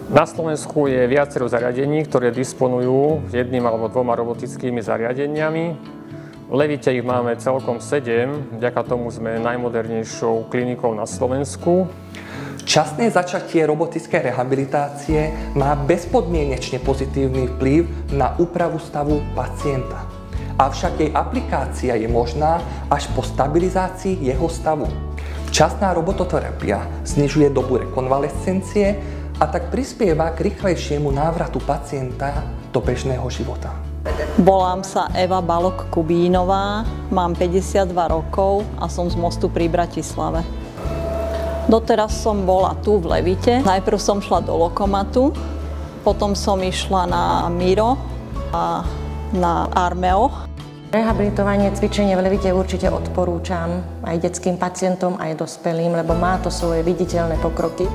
Na Slovensku je viacero zariadení, ktoré disponujú jedným alebo dvoma robotickými zariadeniami. V Levite ich máme celkom 7, vďaka tomu sme najmodernejšou klinikou na Slovensku. Časné začatie robotickej rehabilitácie má bezpodmienečne pozitívny vplyv na úpravu stavu pacienta. Avšak jej aplikácia je možná až po stabilizácii jeho stavu. Včasná robototerapia znižuje dobu rekonvalescencie a tak prispieva k rýchlejšiemu návratu pacienta do bežného života. Volám sa Eva Balok-Kubínová, mám 52 rokov a som z Mostu pri Bratislave. Doteraz som bola tu v Levite. Najprv som šla do Lokomatu, potom som išla na Miro a na Armeo. Rehabilitovanie, cvičenie v Levite určite odporúčam aj detským pacientom, aj dospelým, lebo má to svoje viditeľné pokroky.